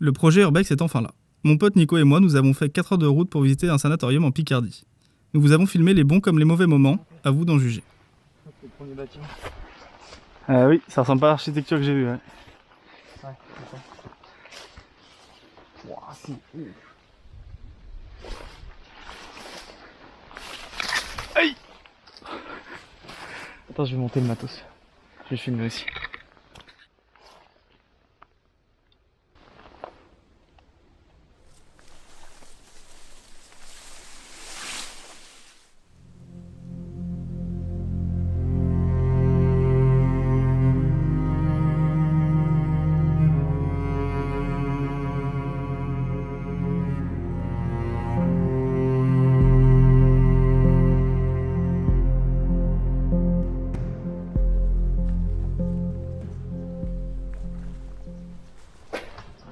Le projet Urbex est enfin là. Mon pote Nico et moi, nous avons fait 4 heures de route pour visiter un sanatorium en Picardie. Nous vous avons filmé les bons comme les mauvais moments, à vous d'en juger. C'est le premier bâtiment. Oui, ça ressemble pas à l'architecture que j'ai vue. Ouais, c'est ça. Wouah, c'est ouf. Aïe! Attends, je vais monter le matos. Je vais filmer aussi.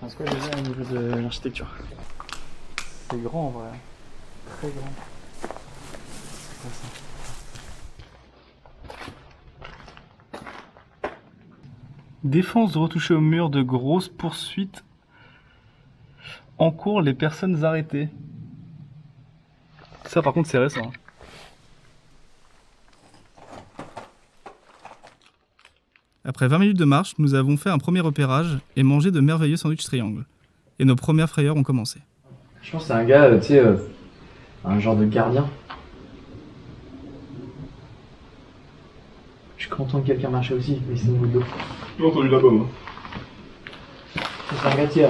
Parce que déjà au niveau de l'architecture. C'est grand en vrai. Très grand. C'est pas ça. Défense de retoucher au mur de grosses poursuites. En cours, les personnes arrêtées. Ça par contre c'est récent. Hein. Après 20 minutes de marche, nous avons fait un premier repérage et mangé de merveilleux sandwichs triangles. Et nos premières frayeurs ont commencé. Je pense que c'est un gars, tu sais, un genre de gardien. Je suis content que quelqu'un marchait aussi, mais c'est une goutte d'eau. J'ai entendu là-bas, moi. C'est un gars, tu sais,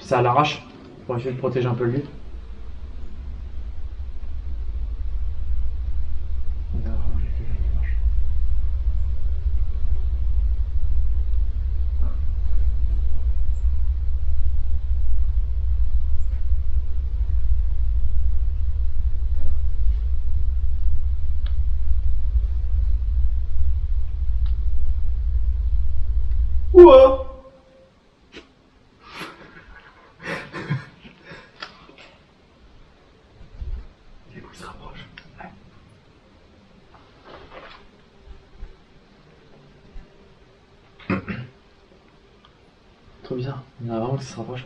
ça à l'arrache, pour essayer de protéger un peu le lieu. Ouah! Les bruits se rapprochent. Trop bizarre, il y en a vraiment qui se rapprochent.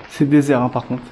C'est désert hein, par contre.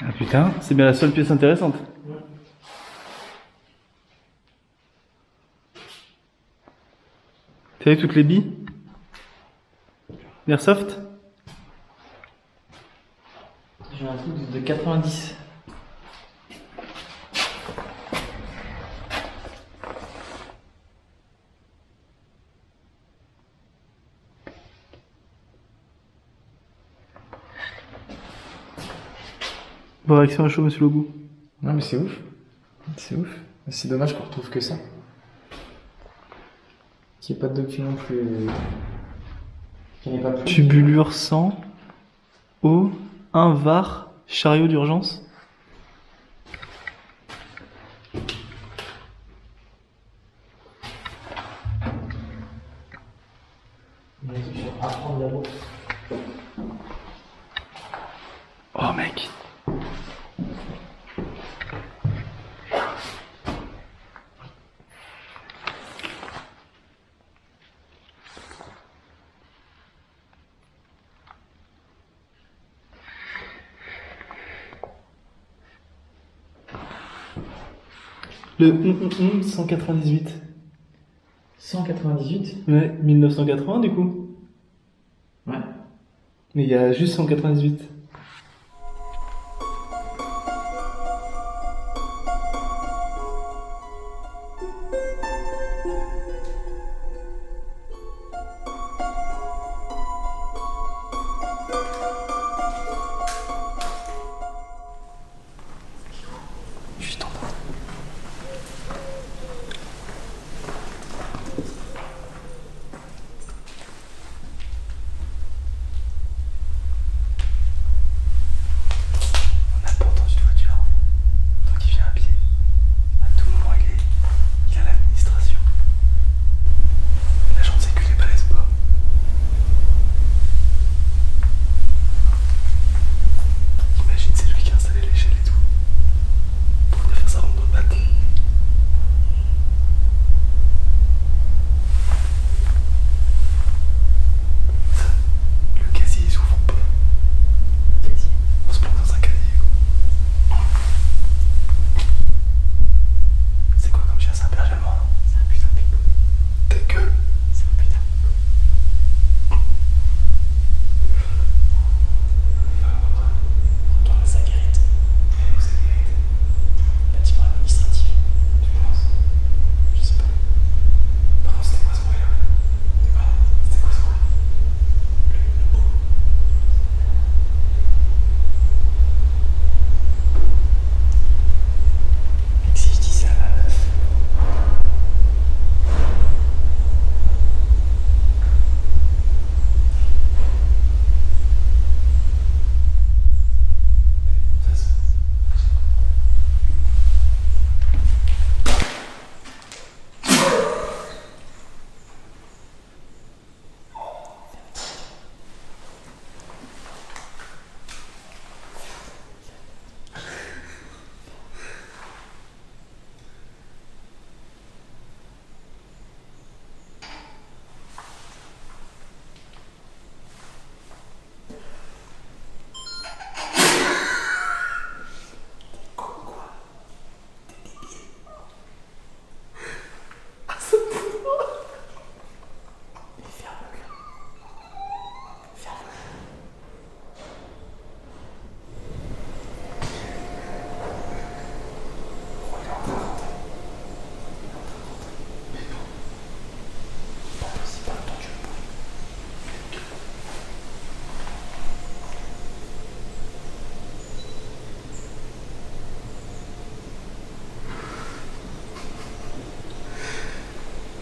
Ah putain, c'est bien la seule pièce intéressante. T'as vu toutes les billes? L'airsoft? J'ai un truc de 90. Vos réactions à chaud, monsieur Lobou. Non mais c'est ouf. C'est ouf. C'est dommage qu'on retrouve que ça. Qu'il n'y ait pas de document plus... Qu'il n'y ait pas plus... Tubulure sang, eau, un var, chariot d'urgence. Apprendre la bourse. Oh mec. Le 198. 198. Ouais, 1980 du coup. Ouais. Mais il y a juste 198. Juste en bas. On n'a pas entendu de voiture. Donc il vient à pied. À tout moment il est à l'administration. L'agent de sécu n'est pas laisse pas. Imagine c'est lui qui a installé l'échelle et tout. Pour venir faire sa ronde dans le bateau. Le casier il s'ouvre pas. On se plante dans un casier quoi. C'est quoi comme chien? C'est un berger allemand, non? C'est un putain de pitbull. Ta gueule. C'est un putain de pitbull. Retourne à Zaguerite. Où Zaguerite? Bâtiment administratif. Tu penses? Je sais pas. Par contre c'était quoi ce bruit là? C'était quoi ce bruit? Le bruit. Mec, si je dis ça à la meuf.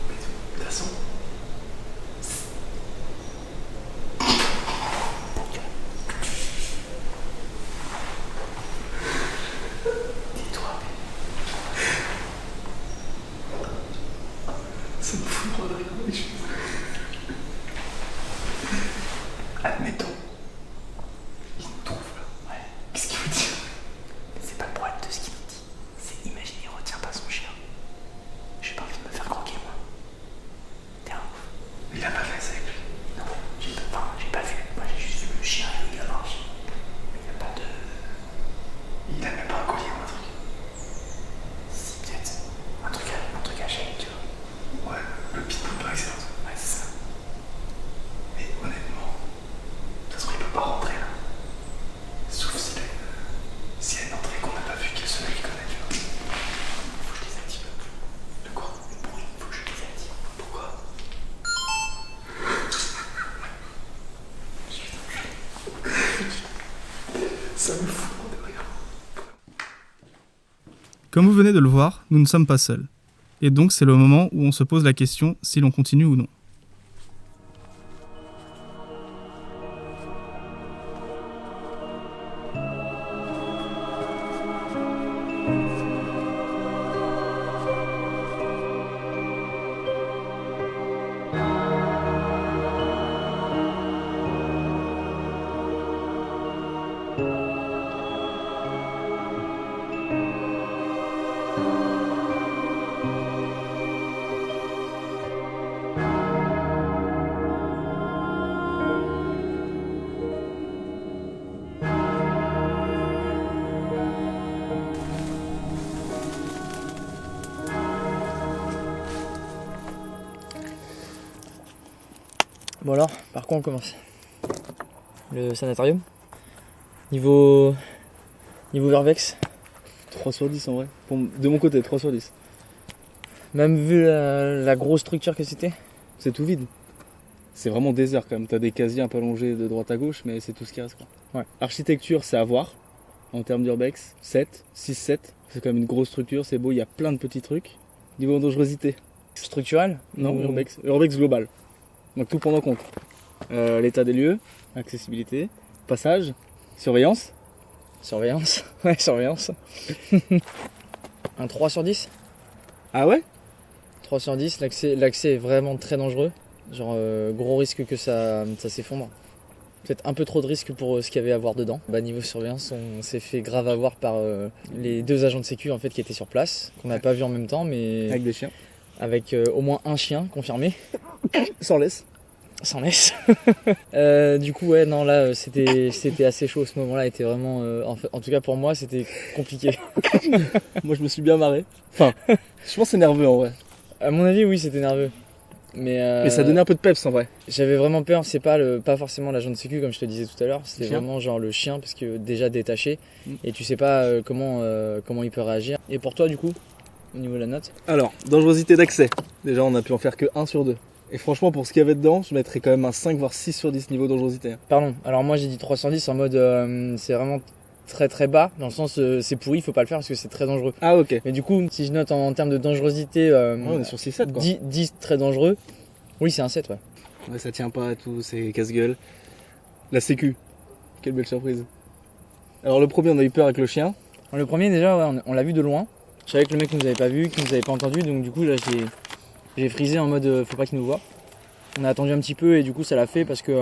De toute façon. De toute façon. Tais-toi. Ça me fout trop de rire les choses. Admettons. Il nous trouve là. Ouais. Qu'est-ce qu'il veut dire? C'est pas le problème de ce qu'il nous dit. C'est imaginer il retient pas son chien. J'ai pas envie de me faire croquer moi. T'es un ouf. Il a pas fait ça avec lui. Non, j'ai pas vu. Moi j'ai juste vu le chien et le gamin. Mais il n'y a pas de. Il a même pas un collier ou un truc. Si, peut-être. Un truc à chaîne, tu vois. Ouais, le pitbull par excellence. Ouais, c'est ça. Mais honnêtement, de toute façon, il peut pas rentrer là. Sauf s'il a une entrée qu'on n'a pas vue, qu'il y a celui qui connaît, tu vois. Faut que je désactive. De quoi? Le bruit, faut que je désactive. Pourquoi? Ça me fout de rire. Comme vous venez de le voir, nous ne sommes pas seuls. Et donc c'est le moment où on se pose la question si l'on continue ou non. Bon alors, par quoi on commence? Le sanatorium. Niveau Urbex, 3 sur 10 en vrai. De mon côté, 3 sur 10. même vu la grosse structure que c'était. C'est tout vide. C'est vraiment désert quand même. T'as des casiers un peu allongés de droite à gauche, mais c'est tout ce qui reste quoi. Ouais. Architecture, c'est à voir. En termes d'Urbex, 7, 6, 7. C'est quand même une grosse structure, c'est beau, il y a plein de petits trucs. Niveau dangerosité. Structurel? Non, Ou- Urbex global. Donc tout prendre en compte. L'état des lieux, accessibilité, passage, surveillance. Surveillance. Ouais, surveillance. Un 3 sur 10? Ah ouais? 3 sur 10, l'accès est vraiment très dangereux. Genre gros risque que ça s'effondre. Peut-être un peu trop de risque pour ce qu'il y avait à voir dedans. Niveau surveillance, on s'est fait grave avoir par les 2 agents de sécu en fait qui étaient sur place, qu'on n'a pas vu en même temps, mais Avec des chiens. avec au moins un chien confirmé, Sans laisse. sans laisse. Du coup ouais non là c'était assez chaud, ce moment-là était vraiment en tout cas pour moi c'était compliqué. Moi je me suis bien marré. Enfin, je pense que c'est nerveux en vrai. À mon avis oui c'était nerveux. Mais ça donnait un peu de peps en vrai. j'avais vraiment peur, c'est pas forcément l'agent de sécu comme je te disais tout à l'heure, c'était Chien. vraiment genre le chien parce que déjà détaché Mm. et tu sais pas comment il peut réagir. Et pour toi du coup, au niveau de la note? Alors, dangerosité d'accès. Déjà, on a pu en faire que 1 sur 2. Et franchement, pour ce qu'il y avait dedans, je mettrais quand même un 5 voire 6 sur 10 niveau dangerosité. Pardon, alors moi j'ai dit 3 sur 10 en mode c'est vraiment très très bas, dans le sens c'est pourri, faut pas le faire parce que c'est très dangereux. Ah ok. Mais du coup, si je note en termes de dangerosité, Ouais, on est sur 6-7 quoi. 10 très dangereux, oui c'est un 7 ouais. Ouais, ça tient pas et tout, c'est casse-gueule. La sécu. Quelle belle surprise. Alors le premier, on a eu peur avec le chien. Le premier déjà, ouais, on l'a vu de loin. Je savais que le mec nous avait pas vu, qu'il nous avait pas entendu, donc du coup là j'ai frisé en mode faut pas qu'il nous voit. On a attendu un petit peu et du coup ça l'a fait parce que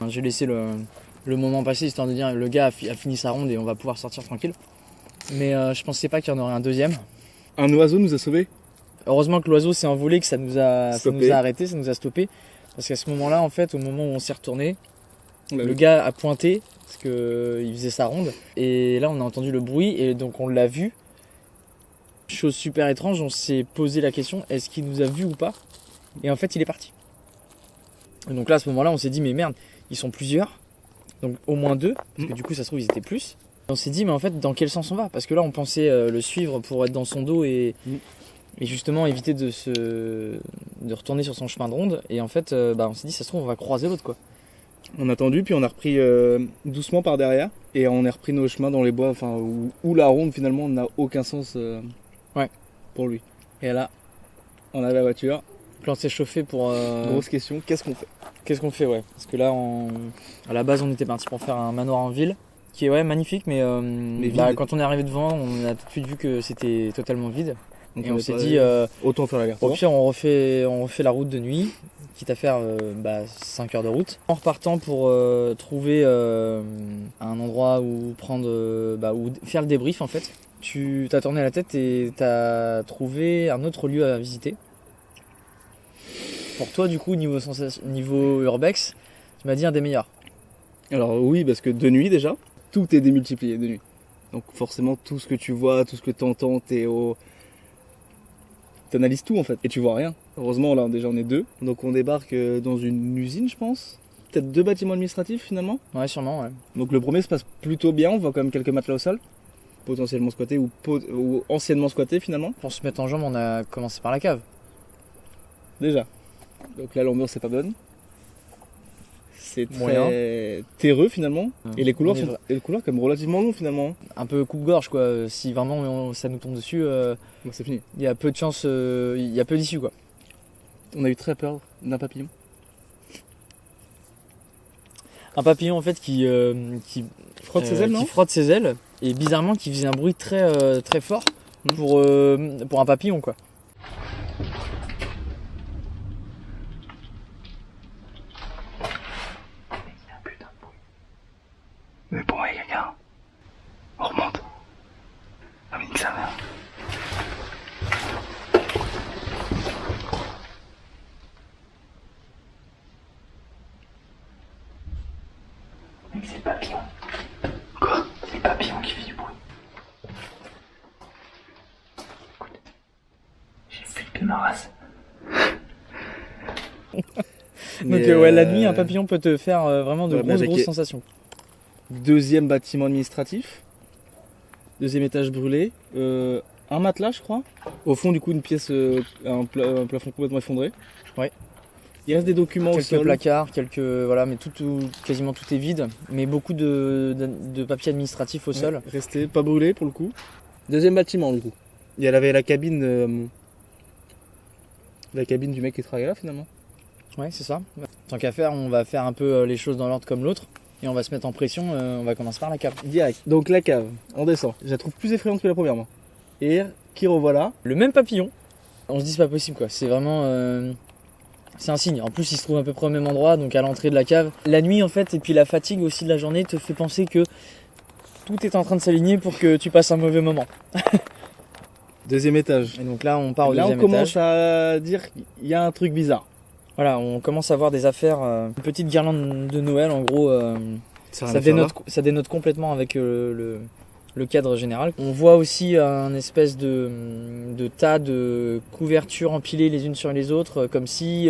j'ai laissé le moment passer histoire de dire le gars a fini sa ronde et on va pouvoir sortir tranquille. Mais je pensais pas qu'il y en aurait un deuxième. Un oiseau nous a sauvés. Heureusement que l'oiseau s'est envolé, que ça nous a Stoppé. arrêté, ça nous a stoppé. Parce qu'à ce moment-là, en fait, au moment où on s'est retourné, On l'a le vu. gars a pointé parce qu'il faisait sa ronde. Et là, on a entendu le bruit et donc on l'a vu. Chose super étrange, on s'est posé la question, est-ce qu'il nous a vu ou pas? Et en fait, il est parti. Et donc là, à ce moment-là, on s'est dit, mais merde, ils sont plusieurs. Donc au moins 2, parce que du coup, ça se trouve, ils étaient plus. Et on s'est dit, mais en fait, dans quel sens on va? Parce que là, on pensait le suivre pour être dans son dos et justement éviter de retourner sur son chemin de ronde. Et en fait, on s'est dit, ça se trouve, on va croiser l'autre, quoi. On a attendu, puis on a repris doucement par derrière. Et on a repris nos chemins dans les bois, enfin, où la ronde finalement n'a aucun sens Ouais. pour lui. Et là, on a la voiture. Plan s'est chauffé pour... Grosse question, qu'est-ce qu'on fait? Qu'est-ce qu'on fait, ouais? Parce que là, à la base, on était parti pour faire un manoir en ville, qui est magnifique, mais vide. quand on est arrivé devant, on a tout de suite vu que c'était totalement vide. Donc Et on est s'est pas- dit, autant faire la au pire, on refait la route de nuit, quitte à faire 5 heures de route. En repartant pour trouver un endroit où prendre, où faire le débrief, en fait. Tu t'as tourné la tête et t'as trouvé un autre lieu à visiter. Pour toi, du coup, niveau Urbex, tu m'as dit un des meilleurs. Alors oui, parce que de nuit déjà, tout est démultiplié de nuit. Donc forcément, tout ce que tu vois, tout ce que tu entends, t'analyses tout en fait, et tu vois rien. Heureusement, là déjà on est 2, donc on débarque dans une usine, je pense. Peut-être 2 bâtiments administratifs finalement. Ouais, sûrement, ouais. Donc le premier se passe plutôt bien, on voit quand même quelques matelas au sol, potentiellement squattés ou anciennement squattés finalement. Pour se mettre en jambe, on a commencé par la cave. Déjà. Donc là l'ambiance c'est pas bonne. C'est Moyen. très terreux finalement. Et les couloirs On est sont et les couloirs comme relativement longs finalement. un peu coupe-gorge quoi. Si vraiment ça nous tombe dessus, Bon, c'est fini. il y a peu de chance, il y a peu d'issue quoi. On a eu très peur d'un papillon. Un papillon en fait qui Frotte ses ailes, non? qui frotte ses ailes et bizarrement qui faisait un bruit très fort pour un papillon quoi. Mais bon, ouais, quelqu'un. On remonte. Ah, mais nique sa mère. Mec, c'est le papillon. Quoi? C'est le papillon qui fait du bruit. Écoute. J'ai flippé ma race. Donc ouais, la nuit un papillon peut te faire vraiment de Ouais, mais grosses avec- sensations. Deuxième bâtiment administratif. Deuxième étage brûlé. Un matelas, je crois. Au fond, du coup, une pièce, un plafond complètement effondré. Ouais. Il reste des documents au Quelques sol. placards, voilà, mais quasiment tout est vide, mais beaucoup de papiers administratifs au sol. Resté, pas brûlé pour le coup. Deuxième bâtiment, du coup. Il y avait la cabine du mec qui travaillait là, finalement. Ouais, c'est ça. Tant qu'à faire, on va faire un peu les choses dans l'ordre comme l'autre, et on va se mettre en pression. On va commencer par la cave. Direct. Donc la cave, on descend. Je la trouve plus effrayante que la première, moi. Et qui revoilà. Le même papillon. On se dit c'est pas possible quoi. C'est vraiment, c'est un signe. En plus, il se trouve à peu près au même endroit, donc à l'entrée de la cave. La nuit en fait, et puis la fatigue aussi de la journée te fait penser que tout est en train de s'aligner pour que tu passes un mauvais moment. Deuxième étage. Et donc là, on part au Là, on deuxième commence étage. à dire qu'il y a un truc bizarre. Voilà, on commence à voir des affaires, une petite guirlande de Noël en gros. Ça Ça dénote complètement avec le cadre général. On voit aussi un espèce de tas de couvertures empilées les unes sur les autres, comme si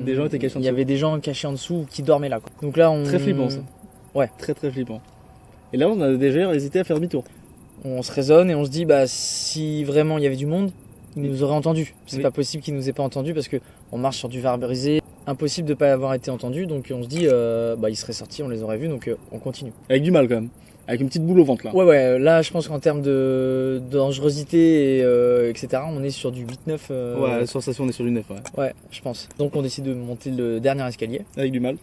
Des gens étaient cachés en il y dessous. avait des gens cachés en dessous ou qui dormaient là. Quoi. Donc là, on Très flippant, ça. Ouais. Très très flippant. Et là, on a déjà hésité à faire demi-tour. On se raisonne et on se dit, bah si vraiment il y avait du monde, ils nous auraient entendus. C'est Oui. pas possible qu'ils nous aient pas entendus parce que on marche sur du verre brisé. Impossible de pas avoir été entendu. Donc on se dit, bah ils seraient sortis, on les aurait vus, donc on continue. Avec du mal quand même. Avec une petite boule au ventre là. Ouais, là je pense qu'en termes de dangerosité et etc., on est sur du 8-9. Ouais, la sensation, on est sur du 9, ouais. Ouais, je pense. Donc on décide de monter le dernier escalier Avec du mal.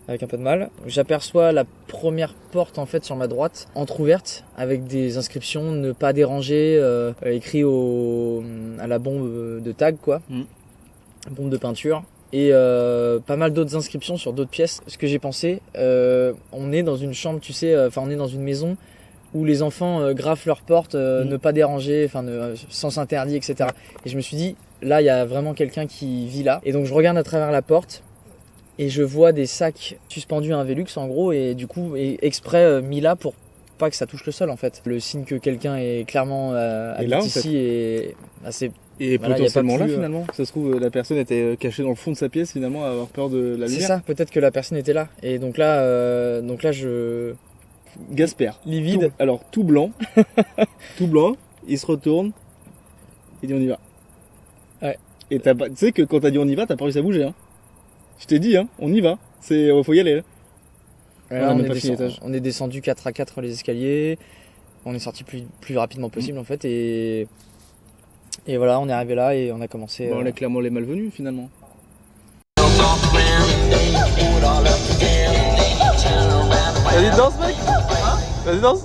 avec un peu de mal. J'aperçois la première porte en fait sur ma droite, entrouverte, avec des inscriptions ne pas déranger, écrit à la bombe de tag quoi, bombe de peinture. Et pas mal d'autres inscriptions sur d'autres pièces. Ce que j'ai pensé, on est dans une chambre, tu sais, on est dans une maison où les enfants graffent leurs portes, ne pas déranger, sens interdit, etc. Et je me suis dit, là, il y a vraiment quelqu'un qui vit là. Et donc je regarde à travers la porte et je vois des sacs suspendus à un Velux en gros, et du coup, exprès mis là pour pas que ça touche le sol en fait. Le signe que quelqu'un est clairement habite là, en ici est assez... Et Voilà, potentiellement y a pas là plus, finalement. Ça se trouve, la personne était cachée dans le fond de sa pièce finalement à avoir peur de la C'est lumière. ça, peut-être que la personne était là. Et donc là je... Gasper. livide. Alors tout blanc. Tout blanc. Il se retourne. Il dit on y va. Ouais. Et tu sais que quand t'as dit on y va, t'as pas réussi à bouger. Hein. Je t'ai dit, hein, on y va. Faut y aller. Hein. Ouais, On a là, même pas fini l'étage. on est descendu 4 à 4 les escaliers. On est sorti plus rapidement possible en fait. Et voilà, on est arrivé là et on a commencé. Bon, on est clairement les malvenus finalement. Vas-y, danse, mec. Hein? Vas-y, danse.